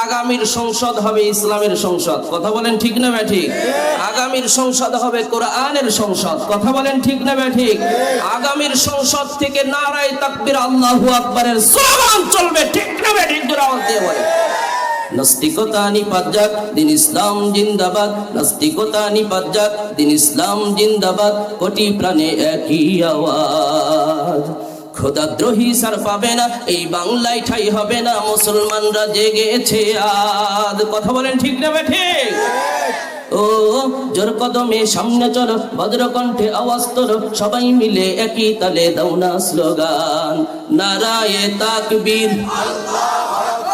আগামীর সংসদ হবে ইসলামের সংসদ, কথা বলেন ঠিক না ঠিক? আগামীর সংসদ হবে কোরআনের সংসদ, কথা বলেন ঠিক না ঠিক? আগামীর সংসদ থেকে নারায়ে তাকবীর আল্লাহু আকবারের স্লোগান চলবে, ঠিক না ঠিক? জোরে আওয়াজ দিয়ে বলেন। নাস্তিকতা নিপাত যাক, দিন ইসলাম জিন্দাবাদ। নাস্তিকতা নিপাত যাক, দিন ইসলাম জিন্দাবাদ। কোটি প্রাণে একই আওয়াজ। খোদাদ্রোহী সার পাবে না, এই বাংলায় ঠাই হবে না। মুসলমানরা জেগেছে আজ, কথা বলেন ঠিক না ঠিক? ও জোর কদমে সামনে চলো, ভদ্রকণ্ঠে আওয়াজ তোলো, সবাই মিলে একই তালে দাও না স্লোগান, নারায়ে তাকবীর।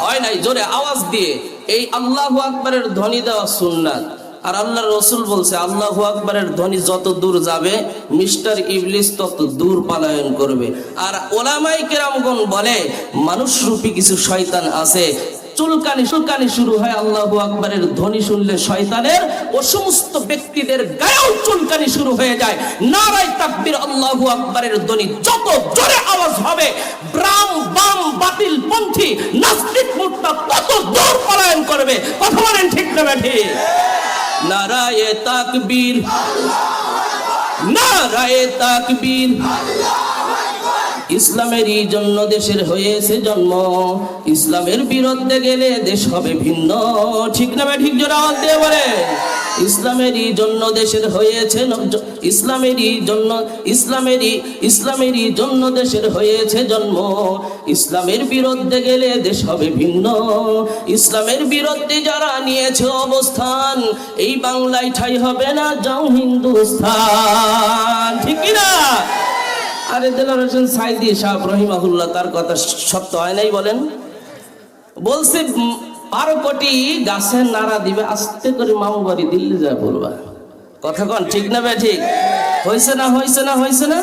হয় নাই জোরে আওয়াজ দিয়ে এই আল্লাহু আকবারের ধ্বনি দেওয়া সুন্নাত। আর আল্লাহর রাসূল বলছে আল্লাহু আকবারের ধ্বনি যত দূর যাবে মিস্টার ইবলিস তত দূর পলায়ন করবে। আর ওলামায়ে কেরামগণ বলে মানুষ রূপী কিছু শয়তান আছে, চুলকানি শুরু হয় আল্লাহু আকবারের ধ্বনি শুনলে শয়তানের, ও সমস্ত ব্যক্তিদের গায়েও চুলকানি শুরু হয়ে যায়। নারায়ে তাকবীর আল্লাহু আকবারের ধ্বনি যত জোরে আওয়াজ হবে, ব্রাম বাম বাতিল পন্থী নাস্তিক মুরতাদ তত দূর পলায়ন করবে, কথা বলেন ঠিক না ঠিক? নারায়ে তাকবীর, নারায়ে তাকবীর। ইসলামেরই জন্য দেশের হয়েছে জন্ম, ইসলামের বিরুদ্ধে গেলে দেশ হবে ভিন্ন, ঠিক না ঠিক? জোরে আওয়াজ দিয়ে বলে। ইসলামেরই জন্য দেশের হয়েছে, ইসলামেরই জন্য দেশের হয়েছে জন্ম, ইসলামের বিরুদ্ধে গেলে দেশ হবে ভিন্ন। ইসলামের বিরুদ্ধে যারা নিয়েছে অবস্থান, এই বাংলায় ঠাই হবে না, যাও হিন্দুস্তান, ঠিক না? আরে দেলোয়ার হোসেন সাইদি সাহেব রহিমাহুল্লাহ, তার কথা সত্য হয় নাই বলেন? বলছে 12 কোটি গাছের নাড়া দিবে, আস্তে করে মামু বাড়ি দিল্লি যায় বলবা, কথা কন ঠিক না ঠিক? হয়েছে না হয়েছে না হয়েছে না?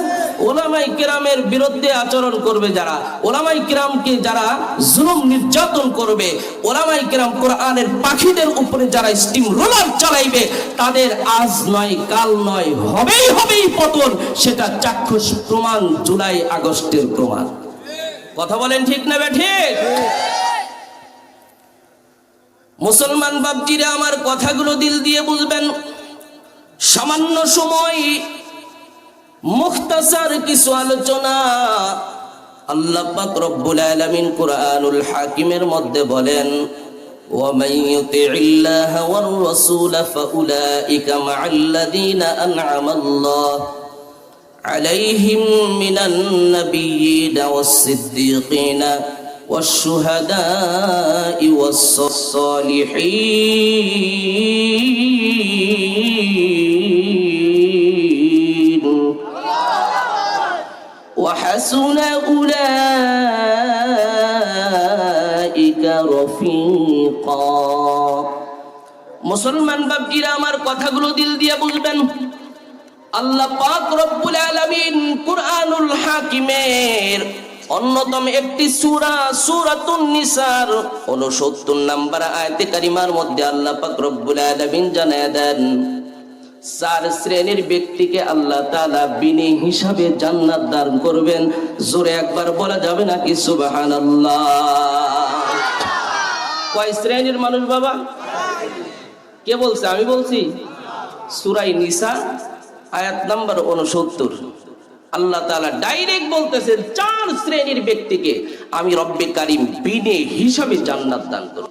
ওলামায়ে কেরামের বিরুদ্ধে আচরণ করবে যারা, ওলামায়ে কেরামকে যারা জুলুম নির্যাতন করবে, ওলামায়ে কেরাম কোরআনের পাখিদের উপরে যারা স্টিম রোলার চালাইবে, তাদের আজ নয় কাল নয় হবেই পতন। সেটা চাক্ষুষ প্রমাণ, জুলাই আগস্টের প্রমাণ, কথা বলেন ঠিক না ঠিক? মুসলমান বাপজিরা আমার কথাগুলো দিল দিয়ে বুঝবেন। সামান্য সময় মুখতাসার কিছু আলোচনা। আল্লাহ পাক রব্বুল আলামিন কুরআনুল হাকিমের মধ্যে বলেন, ওয়া মান ইউতি'িল্লাহা ওয়ার রাসূল ফাউলাইকা মা'আল্লাযীনা আন'আমাল্লাহু আলাইহিম মিনান নাবিয়্যিনা ওয়াস-সিদ্দীকিনা والشهداء والصالحين وحسن أولئك رفيقا। মুসলমান বাপজিরা আমার কথাগুলো দিল দিয়ে বুঝবেন। আল্লাহ পাক রব্বুল আলামিন কুরআনুল হাকিমের অন্যতম একটি সূরা সূরাতুন নিসার 69 নম্বর আয়াতে কারিমার মধ্যে আল্লাহ পাক রব্বুল আলামিন জানায় দেন, 4 শ্রেণীর ব্যক্তিকে আল্লাহ তাআলা বিনি হিসাবে জান্নাত দান করবেন। জোরে একবার বলা যাবে নাকি সুবহানাল্লাহ? কয় শ্রেণীর মানুষ বাবা? কে বলছে? আমি বলছি। সূরা নিসা আয়াত নাম্বার 69 আল্লাহ তাআলা ডাইরেক্ট বলতেছেন 4 শ্রেণীর ব্যক্তিকে আমি রব্বে কারীম বিনে হিসাবে জান্নাত দান করব।